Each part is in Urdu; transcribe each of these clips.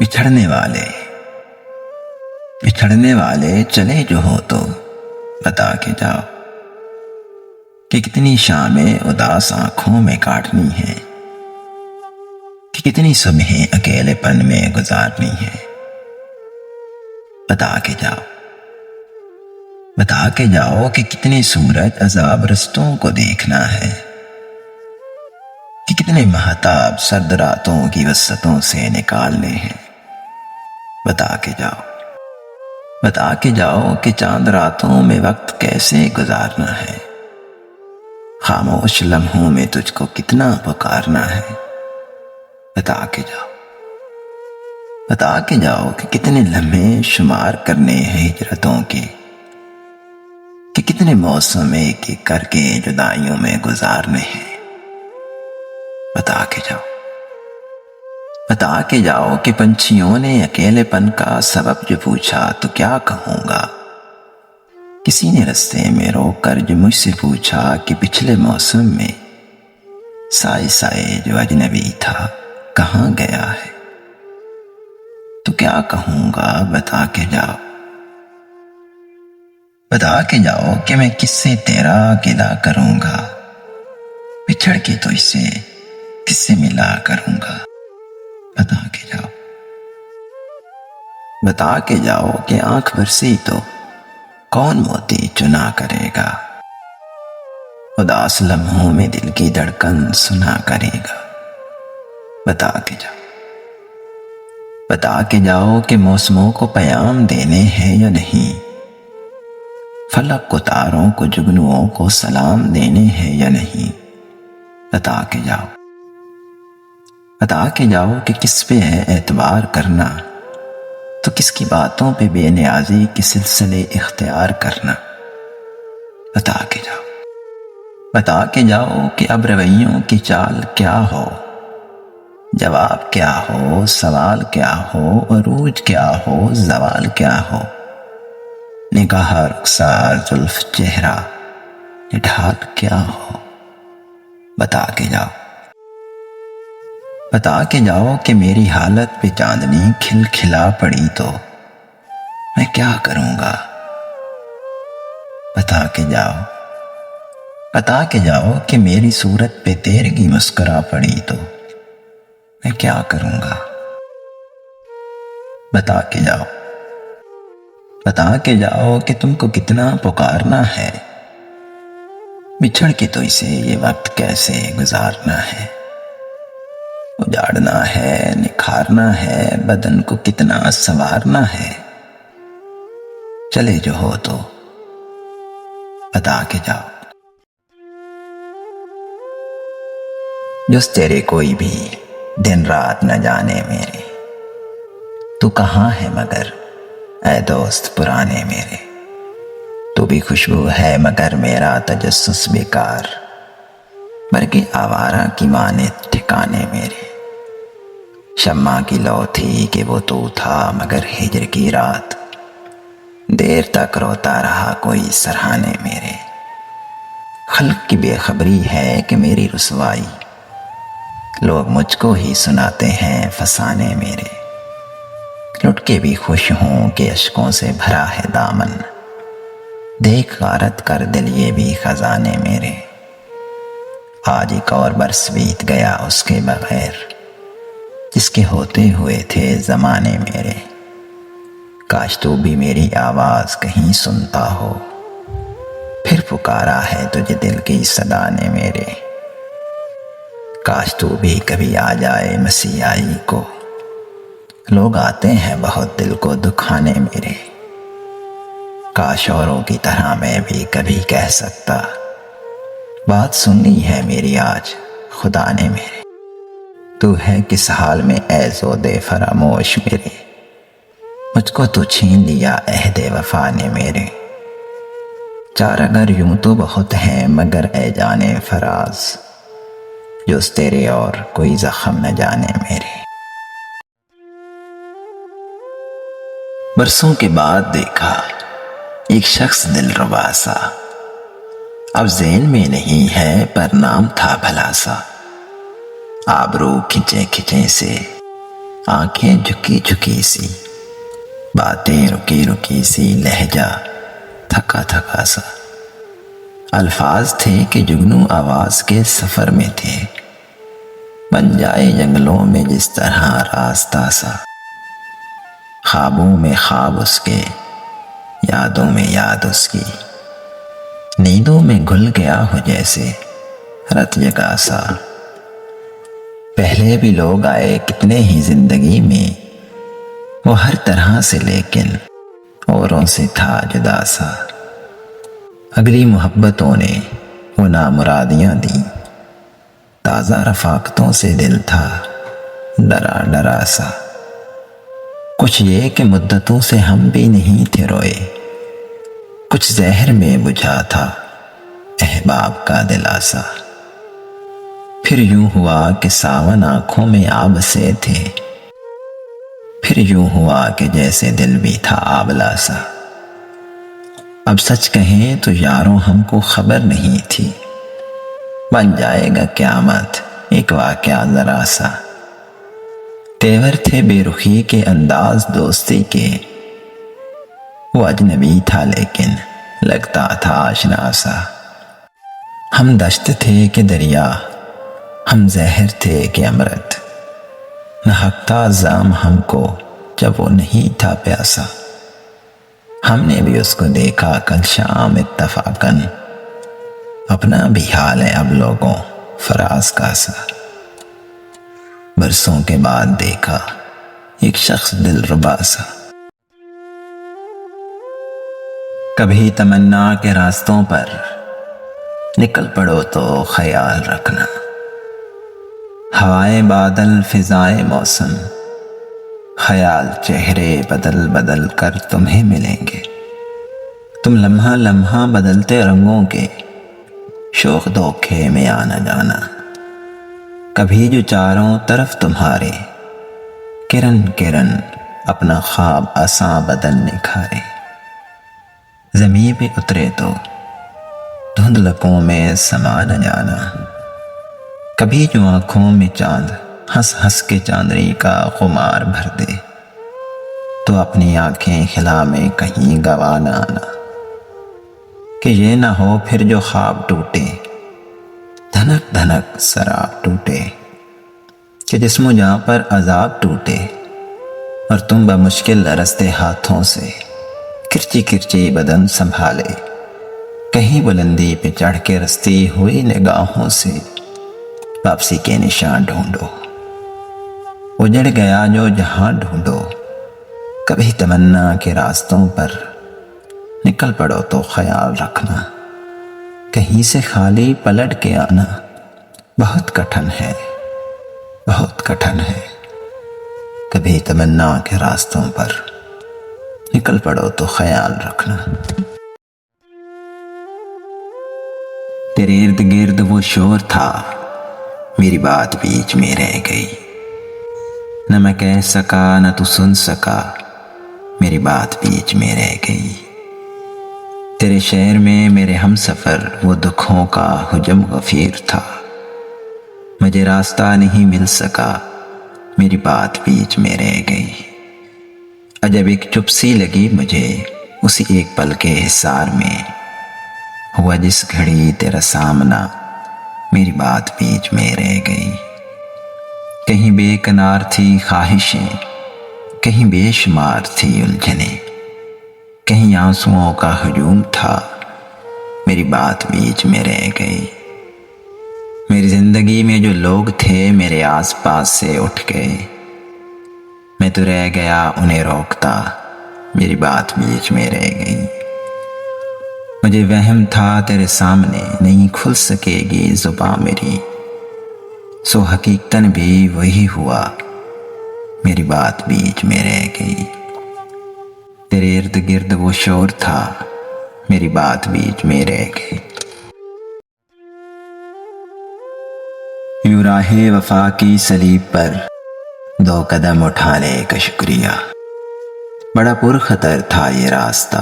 بچھڑنے والے چلے جو ہو تو بتا کے جاؤ کہ کتنی شامیں اداس آنکھوں میں کاٹنی ہے، کہ کتنی صبحیں اکیلے پن میں گزارنی ہے۔ بتا کے جاؤ کہ کتنے سورج عذاب رستوں کو دیکھنا ہے، کہ کتنے مہتاب سرد راتوں کی وسعتوں سے نکالنے ہیں۔ بتا کے جاؤ کہ چاند راتوں میں وقت کیسے گزارنا ہے، خاموش لمحوں میں تجھ کو کتنا پکارنا ہے۔ بتا کے جاؤ کہ کتنے لمحے شمار کرنے ہیں ہجرتوں کے، کہ کتنے موسم ایک ایک کر کے جدائیوں میں گزارنے ہیں۔ بتا کے جاؤ کہ پنچھیوں نے اکیلے پن کا سبب جو پوچھا تو کیا کہوں گا، کسی نے رستے میں روک کر جو مجھ سے پوچھا کہ پچھلے موسم میں سائے جو اجنبی تھا کہاں گیا ہے، تو کیا کہوں گا۔ بتا کے جاؤ کہ میں کس سے تیرا گلا کروں گا، بچھڑ کے تو اسے کس سے ملا کروں گا۔ بتا کے جاؤ کہ آنکھ برسی تو کون موتی چنا کرے گا، اداس لمحوں میں دل کی دھڑکن سنا کرے گا۔ بتا کے جاؤ کہ موسموں کو پیام دینے ہیں یا نہیں، فلک کو تاروں کو جگنوؤں کو سلام دینے ہیں یا نہیں۔ بتا کے جاؤ کہ کس پہ ہے اعتبار کرنا، تو کس کی باتوں پہ بے نیازی کے سلسلے اختیار کرنا۔ بتا کے جاؤ کہ اب رویوں کی چال کیا ہو، جواب کیا ہو، سوال کیا ہو، عروج کیا ہو، زوال کیا ہو، نگاہ رخسار زلف چہرہ یہ ڈھال کیا ہو۔ بتا کے جاؤ کہ میری حالت پہ چاندنی کھل کھلا پڑی تو میں کیا کروں گا۔ بتا کے جاؤ کہ میری صورت پہ تیرگی مسکرا پڑی تو میں کیا کروں گا۔ بتا کے جاؤ کہ تم کو کتنا پکارنا ہے، بچھڑ کے تو اسے یہ وقت کیسے گزارنا ہے۔ اجاڑنا ہے، نکھارنا ہے، بدن کو کتنا سنوارنا ہے، چلے جو ہو تو بتا کے جاؤ۔ جس تیرے کوئی بھی دن رات نہ جانے میرے، تو کہاں ہے مگر اے دوست پرانے میرے، تو بھی خوشبو ہے مگر میرا تجسس بیکار، برگے آوارہ کی مانے ٹھکانے میرے، شمع کی لو تھی کہ وہ تو تھا مگر ہجر کی رات، دیر تک روتا رہا کوئی سرہانے میرے، خلق کی بے خبری ہے کہ میری رسوائی، لوگ مجھ کو ہی سناتے ہیں فسانے میرے، لٹ کے بھی خوش ہوں کہ اشکوں سے بھرا ہے دامن، دیکھ غارت کر دل یہ بھی خزانے میرے، آج ایک اور برس بیت گیا اس کے بغیر، جس کے ہوتے ہوئے تھے زمانے میرے، کاش تو بھی میری آواز کہیں سنتا ہو، پھر پکارا ہے تجھے دل کی صدا نے میرے، کاش تو بھی کبھی آ جائے مسیحائی کو، لوگ آتے ہیں بہت دل کو دکھانے میرے، کاش اوروں کی طرح میں بھی کبھی کہہ سکتا، بات سننی ہے میری آج خدا نے میرے، تو ہے کس حال میں اے زود فراموش میرے، مجھ کو تو چھین لیا عہد وفا نے میرے، چار اگر یوں تو بہت ہیں مگر اے جانے فراز، جز تیرے اور کوئی زخم نہ جانے میرے۔ برسوں کے بعد دیکھا ایک شخص دل ربا سا، اب ذہن میں نہیں ہے پر نام تھا بھلا سا، آبرو کھنچے سے آنکھیں جھکی جھکی سی، باتیں رکی رکی سی، لہجہ تھکا تھکا سا۔ الفاظ تھے کہ جگنو آواز کے سفر میں تھے، بن جائے جنگلوں میں جس طرح راستہ سا۔ خوابوں میں خواب اس کے، یادوں میں یاد اس کی، نیندوں میں گھل گیا ہو جیسے رت جگا سا۔ پہلے بھی لوگ آئے کتنے ہی زندگی میں، وہ ہر طرح سے لیکن اوروں سے تھا جدا سا۔ اگلی محبتوں نے وہ نامرادیاں دیں، تازہ رفاقتوں سے دل تھا ڈرا ڈرا سا۔ کچھ یہ کہ مدتوں سے ہم بھی نہیں تھے روئے، کچھ زہر میں بجھا تھا احباب کا دلاسا۔ پھر یوں ہوا کہ ساون آنکھوں میں آب سے تھے، پھر یوں ہوا کہ جیسے دل بھی تھا آبلا سا۔ اب سچ کہیں تو یاروں ہم کو خبر نہیں تھی، بن جائے گا قیامت ایک واقعہ ذرا سا۔ تیور تھے بے رخی کے انداز دوستی کے، وہ اجنبی تھا لیکن لگتا تھا آشنا سا۔ ہم دشت تھے کہ دریا، ہم زہر تھے کہ امرت، نہکتا زام ہم کو جب وہ نہیں تھا پیاسا۔ ہم نے بھی اس کو دیکھا کل شام اتفاقاً، اپنا بھی حال ہے اب لوگوں فراز کا سا۔ برسوں کے بعد دیکھا ایک شخص دل ربا سا۔ کبھی تمنا کے راستوں پر نکل پڑو تو خیال رکھنا، ہوائیں بادل فضائیں موسم، خیال چہرے بدل بدل کر تمہیں ملیں گے۔ تم لمحہ لمحہ بدلتے رنگوں کے شوق دھوکھے میں آنا جانا، کبھی جو چاروں طرف تمہارے کرن کرن اپنا خواب آساں بدن نکھارے۔ زمین پہ اترے تو دھندلکوں میں سما نہ جانا، کبھی جو آنکھوں میں چاند ہنس ہنس کے چاندنی کا خمار بھر دے، تو اپنی آنکھیں خلا میں کہیں گوا نہ آنا، کہ یہ نہ ہو پھر جو خواب ٹوٹے دھنک دھنک سراب ٹوٹے، کہ جسم و جاں پر عذاب ٹوٹے اور تم بمشکل رستے ہاتھوں سے کرچی کرچی بدن سنبھالے۔ کہیں بلندی پہ چڑھ کے رستی ہوئی نگاہوں سے واپسی کے نشان ڈھونڈو، اجڑ گیا جو جہاں ڈھونڈو۔ کبھی تمنا کے راستوں پر نکل پڑو تو خیال رکھنا، کہیں سے خالی پلٹ کے آنا بہت کٹھن ہے، بہت کٹھن ہے۔ کبھی تمنا کے راستوں پر نکل پڑو تو خیال رکھنا۔ تیرے ارد گرد وہ شور تھا، میری بات بیچ میں رہ گئی، نہ میں کہہ سکا نہ تو سن سکا، میری بات بیچ میں رہ گئی۔ تیرے شہر میں میرے ہم سفر وہ دکھوں کا حجم غفیر تھا، مجھے راستہ نہیں مل سکا، میری بات بیچ میں رہ گئی۔ عجب ایک چپ سی لگی مجھے اسی ایک پل کے حصار میں، ہوا جس گھڑی تیرا سامنا، میری بات بیچ میں رہ گئی۔ کہیں بے کنار تھی خواہشیں، کہیں بے شمار تھی الجھنیں، کہیں آنسوؤں کا ہجوم تھا، میری بات بیچ میں رہ گئی۔ میری زندگی میں جو لوگ تھے میرے آس پاس سے اٹھ گئے، میں تو رہ گیا انہیں روکتا، میری بات بیچ میں رہ گئی۔ مجھے وہم تھا تیرے سامنے نہیں کھل سکے گی زباں میری، سو حقیقتاً بھی وہی ہوا، میری بات بیچ میں رہ گئی۔ تیرے ارد گرد وہ شور تھا، میری بات بیچ میں رہ گئی۔ یوں راہ وفا کی صلیب پر 2 قدم اٹھانے کا شکریہ، بڑا پرخطر تھا یہ راستہ،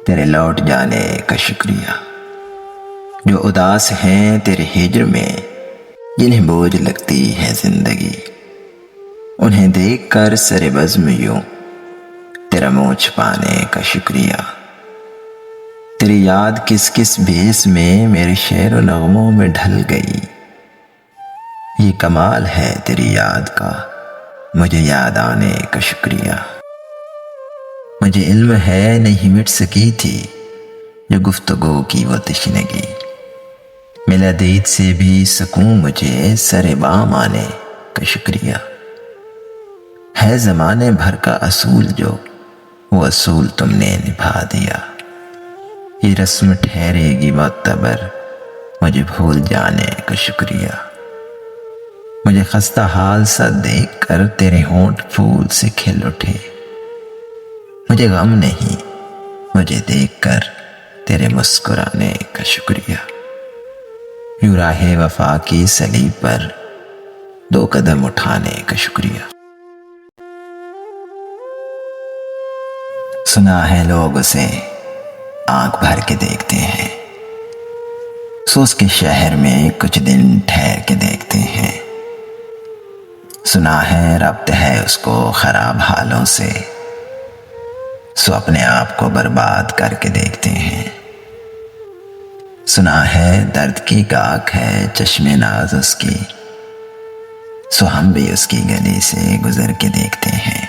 تیرے لوٹ جانے کا شکریہ۔ جو اداس ہیں تیرے ہجر میں، جنہیں بوجھ لگتی ہے زندگی، انہیں دیکھ کر سر بزم یوں تیرا منہ چھپانے کا شکریہ۔ تیری یاد کس کس بھیس میں میرے شعر و نغموں میں ڈھل گئی۔ یہ کمال ہے تیری یاد کا، مجھے یاد آنے کا شکریہ۔ مجھے علم ہے نہیں مٹ سکی تھی جو گفتگو کی وہ تشنگی، ملا دید سے بھی سکوں مجھے سر بام آنے کا شکریہ۔ ہے زمانے بھر کا اصول جو وہ اصول تم نے نبھا دیا، یہ رسم ٹھہرے گی معتبر مجھے بھول جانے کا شکریہ۔ مجھے خستہ حال سا دیکھ کر تیرے ہونٹ پھول سے کھل اٹھے، مجھے غم نہیں مجھے دیکھ کر تیرے مسکرانے کا شکریہ۔ یوں راہ وفا کی صلیب پر 2 قدم اٹھانے کا شکریہ۔ سنا ہے لوگ اسے آنکھ بھر کے دیکھتے ہیں، سو اس کے شہر میں کچھ دن ٹھہر کے دیکھتے ہیں۔ سنا ہے ربط ہے اس کو خراب حالوں سے، سو اپنے آپ کو برباد کر کے دیکھتے ہیں۔ سنا ہے درد کی گاہک ہے چشم ناز اس کی، سو ہم بھی اس کی گلی سے گزر کے دیکھتے ہیں۔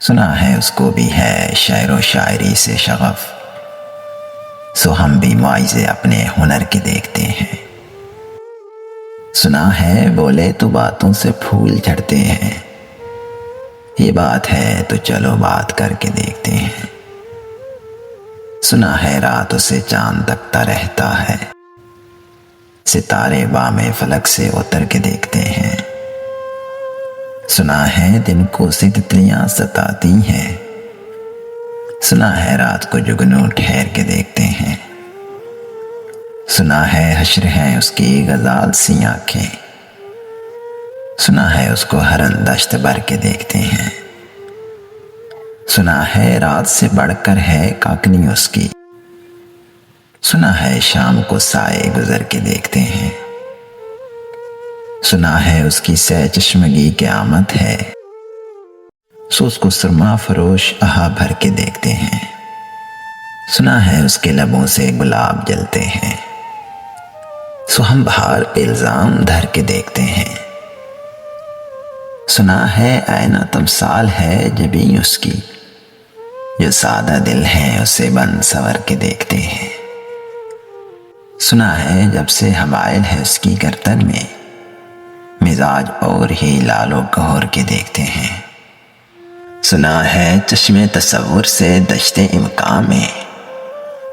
سنا ہے اس کو بھی ہے شعر و شاعری سے شغف، سو ہم بھی معائزے اپنے ہنر کے دیکھتے ہیں۔ سنا ہے بولے تو باتوں سے پھول جھڑتے ہیں، یہ بات ہے تو چلو بات کر کے دیکھتے ہیں۔ سنا ہے رات اسے چاند تکتا رہتا ہے، ستارے بام فلک سے اتر کے دیکھتے ہیں۔ سنا ہے دن کو اسے تتلیاں ستاتی ہیں، سنا ہے رات کو جگنو ٹھہر کے دیکھتے ہیں۔ سنا ہے حشر ہے اس کی غزال سی آنکھیں، سنا ہے اس کو ہرن دشت بھر کے دیکھتے ہیں۔ سنا ہے رات سے بڑھ کر ہے کاکنی اس کی، سنا ہے شام کو سائے گزر کے دیکھتے ہیں۔ سنا ہے اس کی سہ چشمگی قیامت ہے، سو اس کو سرما فروش آہا بھر کے دیکھتے ہیں۔ سنا ہے اس کے لبوں سے گلاب جلتے ہیں، سو ہم بہار پہ الزام دھر کے دیکھتے ہیں۔ سنا ہے آئینہ تمثال ہے جبیں اس کی، جو سادہ دل ہیں اسے بن سور کے دیکھتے ہیں۔ سنا ہے جب سے حمائل ہے اس کی گردن میں، مزاج اور ہی لال و گہر کے دیکھتے ہیں۔ سنا ہے چشم تصور سے دشت امکان میں،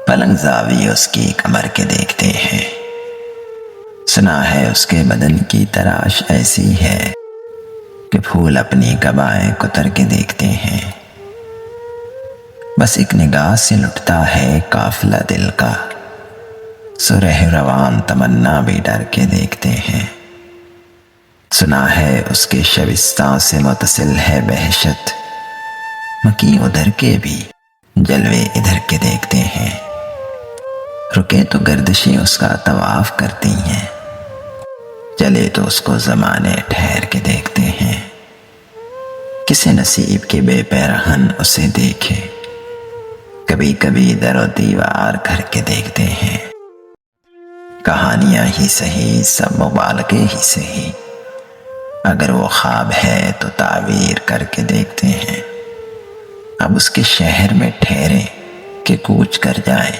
پلنگ زاوی اس کی کمر کے دیکھتے ہیں۔ سنا ہے اس کے بدن کی تراش ایسی ہے کہ پھول اپنی قبائیں کتر کے دیکھتے ہیں۔ بس ایک نگاہ سے لٹتا ہے قافلہ دل کا، سو رہ روان تمنا بھی ڈر کے دیکھتے ہیں۔ سنا ہے اس کے شبستان سے متصل ہے وحشت، مکی ادھر کے بھی جلوے ادھر کے دیکھتے ہیں۔ رکے تو گردشیں اس کا طواف کرتی ہیں، چلے تو اس کو زمانے ٹھہر کے دیکھتے ہیں۔ کسی نصیب کے بے پیرہن اسے دیکھے، کبھی کبھی در و دیوار کر کے دیکھتے ہیں۔ کہانیاں ہی سہی سب مبالغے ہی سہی، اگر وہ خواب ہے تو تعبیر کر کے دیکھتے ہیں۔ اب اس کے شہر میں ٹھہرے کہ کوچ کر جائیں،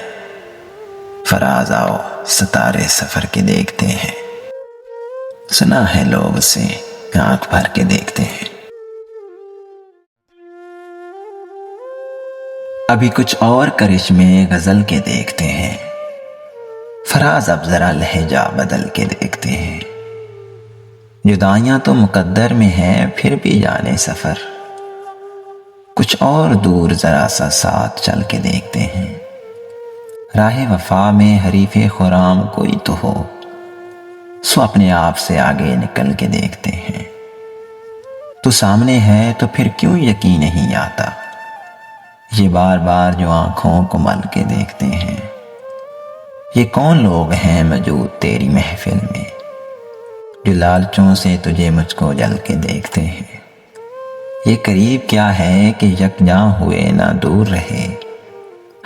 فراز آؤ ستارے سفر کے دیکھتے ہیں۔ سنا ہے لوگ اسے آنکھ بھر کے دیکھتے ہیں۔ ابھی کچھ اور کرشمے غزل کے دیکھتے ہیں، فراز اب ذرا لہجہ بدل کے دیکھتے ہیں۔ جدائیاں تو مقدر میں ہیں پھر بھی جانے سفر، کچھ اور دور ذرا سا ساتھ چل کے دیکھتے ہیں۔ راہ وفا میں حریف خرام کوئی تو ہو، سو اپنے آپ سے آگے نکل کے دیکھتے ہیں۔ تو سامنے ہے تو پھر کیوں یقین نہیں آتا، یہ بار بار جو آنکھوں کو مل کے دیکھتے ہیں۔ یہ کون لوگ ہیں موجود تیری محفل میں، جو لالچوں سے تجھے مجھ کو جل کے دیکھتے ہیں۔ یہ قریب کیا ہے کہ یکجاں ہوئے نہ دور رہے،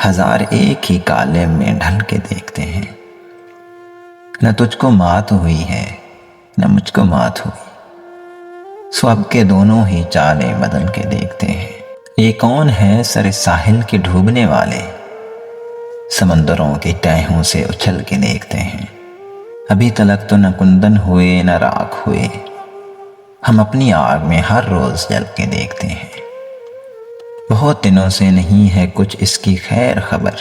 ہزار ایک ہی کالم میں ڈھل کے دیکھتے ہیں۔ نہ تجھ کو مات ہوئی ہے نہ مجھ کو مات ہوئی، سو اب کے دونوں ہی چالیں بدل کے دیکھتے ہیں۔ یہ کون ہے سر ساحل کے ڈوبنے والے، سمندروں کی تہوں سے اچھل کے دیکھتے ہیں۔ ابھی تلک تو نہ کندن ہوئے نہ راکھ ہوئے، ہم اپنی آگ میں ہر روز جل کے دیکھتے ہیں۔ بہت دنوں سے نہیں ہے کچھ اس کی خیر خبر،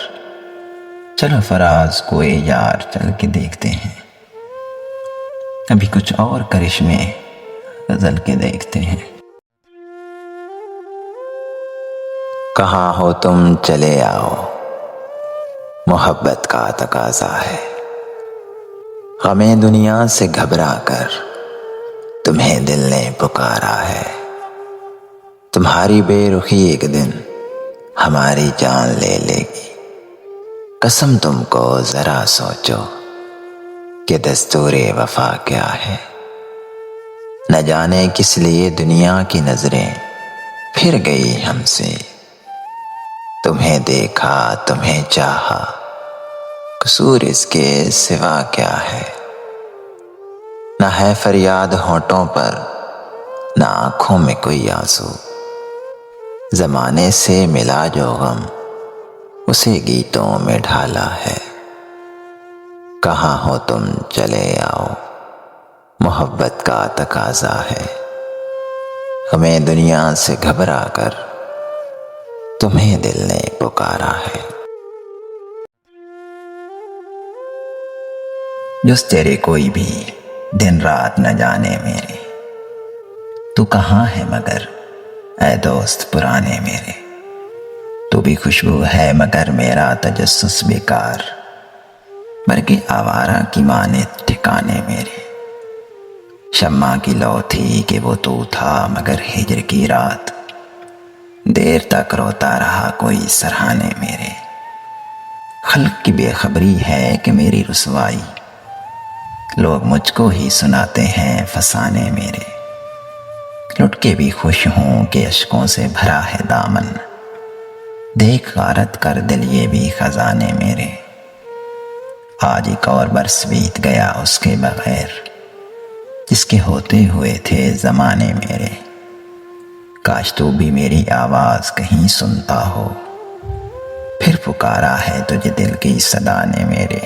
چلو فراز کوئے یار چل کے دیکھتے ہیں۔ ابھی کچھ اور کرشمے غزل کے دیکھتے ہیں۔ کہاں ہو تم چلے آؤ، محبت کا تقاضا ہے، غمیں دنیا سے گھبرا کر تمہیں دل نے پکارا ہے۔ تمہاری بے رخی ایک دن ہماری جان لے لے گی، قسم تم کو ذرا سوچو کہ دستور وفا کیا ہے۔ نہ جانے کس لیے دنیا کی نظریں پھر گئی ہم سے، تمہیں دیکھا تمہیں چاہا، قصور اس کے سوا کیا ہے۔ نہ ہے فریاد ہونٹوں پر نہ آنکھوں میں کوئی آنسو، زمانے سے ملا جو غم اسے گیتوں میں ڈھالا ہے۔ کہاں ہو تم چلے آؤ، محبت کا تقاضا ہے، ہمیں دنیا سے گھبرا کر تمہیں دل نے پکارا ہے۔ جس تیرے کوئی بھی دن رات نہ جانے میرے، تو کہاں ہے مگر اے دوست پرانے میرے۔ تو بھی خوشبو ہے مگر میرا تجسس بیکار، برگے آوارہ کی مانت ٹھکانے میرے۔ شمع کی لو تھی کہ وہ تو تھا مگر ہجر کی رات، دیر تک روتا رہا کوئی سرہانے میرے۔ خلق کی بے خبری ہے کہ میری رسوائی، لوگ مجھ کو ہی سناتے ہیں فسانے میرے۔ لٹ کے بھی خوش ہوں کہ اشکوں سے بھرا ہے دامن، دیکھ غارت کر دل یہ بھی خزانے میرے۔ آج ایک اور برس بیت گیا اس کے بغیر، جس کے ہوتے ہوئے تھے زمانے میرے۔ کاش تو بھی میری آواز کہیں سنتا ہو، پھر پکارا ہے تجھے دل کی صدا نے میرے۔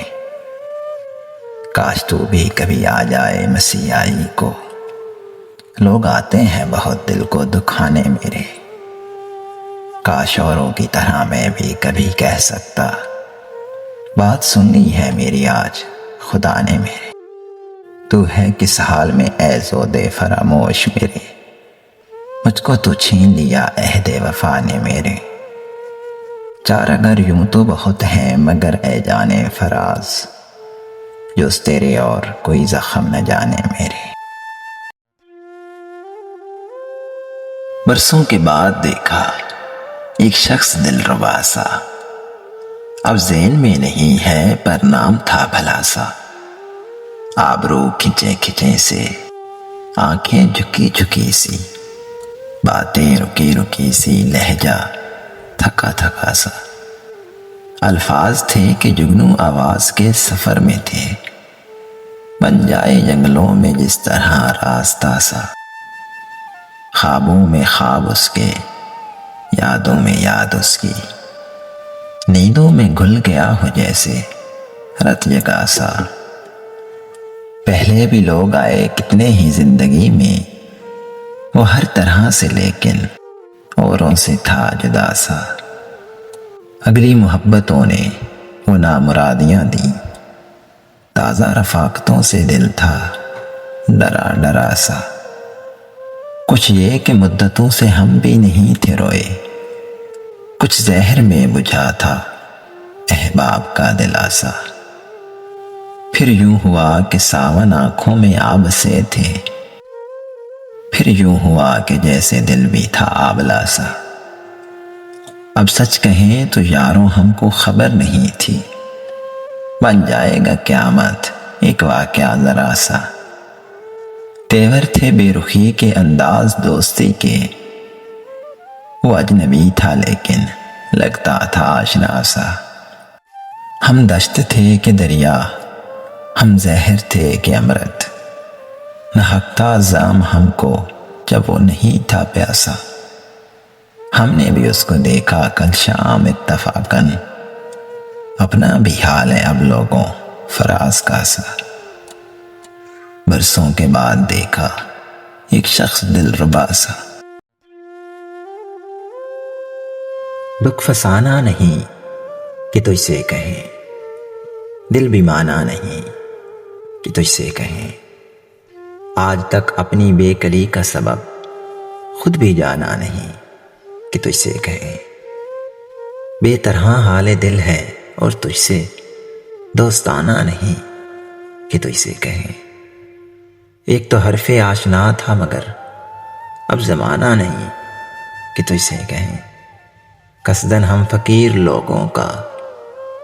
کاش تو بھی کبھی آ جائے مسیحائی کو، لوگ آتے ہیں بہت دل کو دکھانے میرے۔ کاش اوروں کی طرح میں بھی کبھی کہہ سکتا، بات سننی ہے میری آج خدا نے میرے۔ تو ہے کس حال میں اے زود فراموش میرے، مجھ کو تو چھین لیا عہد وفا نے میرے۔ چار اگر یوں تو بہت ہیں مگر اے جانے فراز، جز تیرے اور کوئی زخم نہ جانے میرے۔ برسوں کے بعد دیکھا ایک شخص دلربا سا، اب ذہن میں نہیں ہے پر نام تھا بھلا سا۔ آبرو کھنچے کھنچے سے، آنکھیں جھکی جھکی سی، باتیں رکی رکی سی، لہجہ تھکا تھکا سا۔ الفاظ تھے کہ جگنو آواز کے سفر میں تھے، بن جائے جنگلوں میں جس طرح راستہ سا۔ خوابوں میں خواب اس کے، یادوں میں یاد اس کی، نیندوں میں گھل گیا ہو جیسے رت جگا سا۔ پہلے بھی لوگ آئے کتنے ہی زندگی میں، وہ ہر طرح سے لیکن اوروں سے تھا جدا سا۔ اگلی محبتوں نے وہ نامرادیاں دیں، تازہ رفاقتوں سے دل تھا ڈرا ڈرا سا۔ کچھ یہ کہ مدتوں سے ہم بھی نہیں تھے روئے، کچھ زہر میں بجھا تھا احباب کا دلاسا۔ پھر یوں ہوا کہ ساون آنکھوں میں آب سے تھے، پھر یوں ہوا کہ جیسے دل بھی تھا آبلا سا۔ اب سچ کہیں تو یاروں ہم کو خبر نہیں تھی، بن جائے گا قیامت ایک واقعہ ذرا سا۔ تیور تھے بے رخی کے انداز دوستی کے، وہ اجنبی تھا لیکن لگتا تھا آشنا سا۔ ہم دشت تھے کہ دریا، ہم زہر تھے کہ امرت، نہکتا زام ہم کو جب وہ نہیں تھا پیاسا۔ ہم نے بھی اس کو دیکھا کل شام اتفاقاً، اپنا بھی حال ہے اب لوگوں فراز کا سا۔ برسوں کے بعد دیکھا ایک شخص دل ربا سا۔ دکھ فسانا نہیں کہ تجھ سے کہیں، دل بھی مانا نہیں کہ تجھ سے کہیں، آج تک اپنی بے کلی کا سبب خود بھی جانا نہیں کہ تجھ سے کہیں۔ بے طرح حال دل ہے اور تجھ سے دوستانہ نہیں کہ تجھ سے کہیں۔ ایک تو حرف آشنا تھا مگر اب زمانہ نہیں کہ تجھ سے کہیں۔ قصداً ہم فقیر لوگوں کا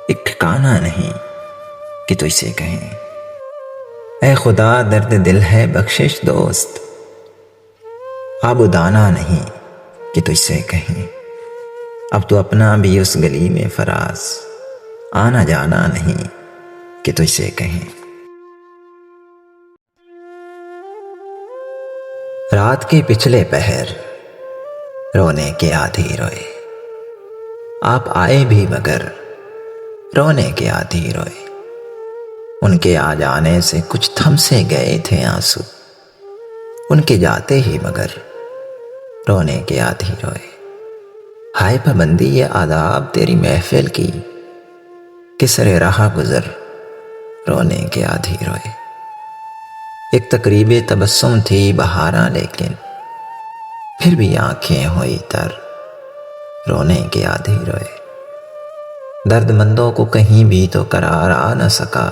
ایک ٹھکانہ نہیں کہ تجھ سے کہیں۔ اے خدا درد دل ہے بخشش دوست، آبودانہ نہیں کہ تجھ سے کہیں۔ اب تو اپنا بھی اس گلی میں فراز، آنا جانا نہیں کہ تجھ سے کہیں۔ رات کے پچھلے پہر رونے کے آدھی روئے، آپ آئے بھی مگر رونے کے آدھی روئے۔ ان کے آ جانے سے کچھ تھم سے گئے تھے آنسو، ان کے جاتے ہی مگر رونے کے آدھی روئے۔ ہائے پابندی یہ آداب تیری محفل کی، کسرے راہ گزر رونے کے آدھی روئے۔ ایک تقریب تبسم تھی بہاراں لیکن پھر بھی آنکھیں ہوئی تر رونے کے آدھی روئے۔ درد مندوں کو کہیں بھی تو قرار آ نہ سکا،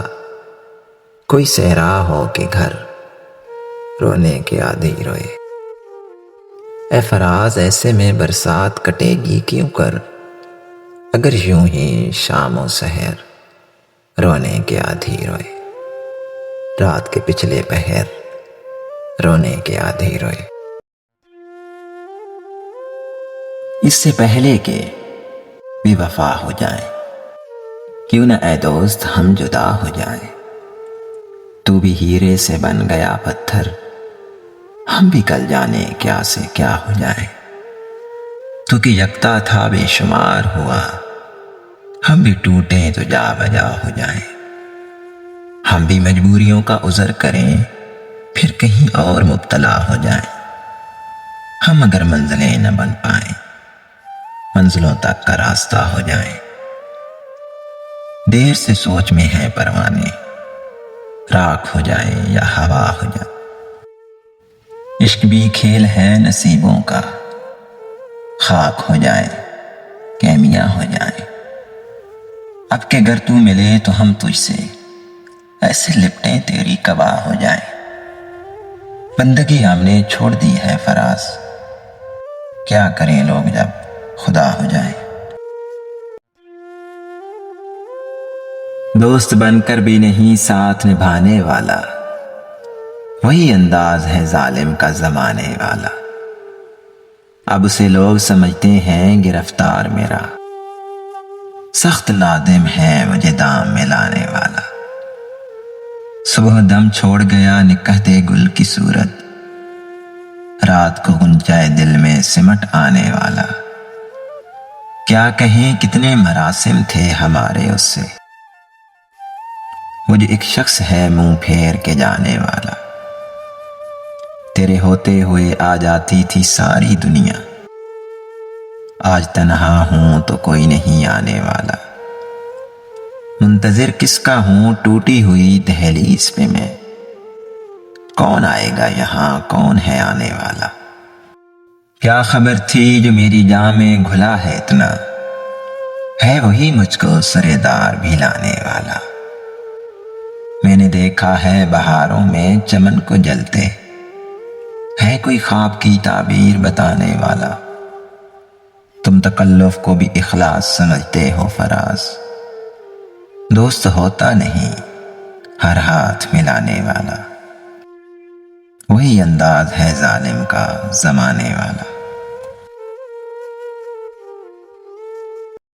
کوئی صحرا ہو کے گھر رونے کے آدھی روئے۔ اے فراز ایسے میں برسات کٹے گی کیوں کر، اگر یوں ہی شام و سحر رونے کے آدھی روئے۔ رات کے پچھلے پہر رونے کے آدھی روئے۔ اس سے پہلے کہ بے وفا ہو جائیں، کیوں نہ اے دوست ہم جدا ہو جائیں۔ تو بھی ہیرے سے بن گیا پتھر، ہم بھی کل جانے کیا سے کیا ہو جائیں۔ تو کہ یکتا تھا بے شمار ہوا، ہم بھی ٹوٹیں تو جا بجا ہو جائیں۔ ہم بھی مجبوریوں کا عذر کریں پھر کہیں اور مبتلا ہو جائیں۔ ہم اگر منزلیں نہ بن پائیں، منزلوں تک کا راستہ ہو جائیں۔ دیر سے سوچ میں ہے پروانے، راکھ ہو جائے یا ہوا ہو جائے۔ عشق بھی کھیل ہے نصیبوں کا، خاک ہو جائے کیمیاں ہو جائیں۔ اب کہ گر تو ملے تو ہم تجھ سے ایسے لپٹیں تیری کبا ہو جائیں۔ بندگی ہم نے چھوڑ دی ہے فراز، کیا کریں لوگ جب خدا ہو جائیں۔ دوست بن کر بھی نہیں ساتھ نبھانے والا، وہی انداز ہے ظالم کا زمانے والا۔ اب اسے لوگ سمجھتے ہیں گرفتار میرا، سخت نادم ہے مجھے دام میں لانے والا۔ صبح دم چھوڑ گیا نکہتے گل کی صورت، رات کو غنچۂ دل میں سمٹ آنے والا۔ کیا کہیں کتنے مراسم تھے ہمارے اس سے، مجھے ایک شخص ہے منہ پھیر کے جانے والا۔ تیرے ہوتے ہوئے آ جاتی تھی ساری دنیا، آج تنہا ہوں تو کوئی نہیں آنے والا۔ منتظر کس کا ہوں ٹوٹی ہوئی دہلیز پہ میں، کون آئے گا یہاں کون ہے آنے والا۔ کیا خبر تھی جو میری جان میں گھلا ہے اتنا، ہے وہی مجھ کو سرے دار بھی لانے والا۔ میں نے دیکھا ہے بہاروں میں چمن کو جلتے، ہے کوئی خواب کی تعبیر بتانے والا۔ تم تکلف کو بھی اخلاص سمجھتے ہو فراز، دوست ہوتا نہیں ہر ہاتھ ملانے والا۔ وہی انداز ہے ظالم کا زمانے والا،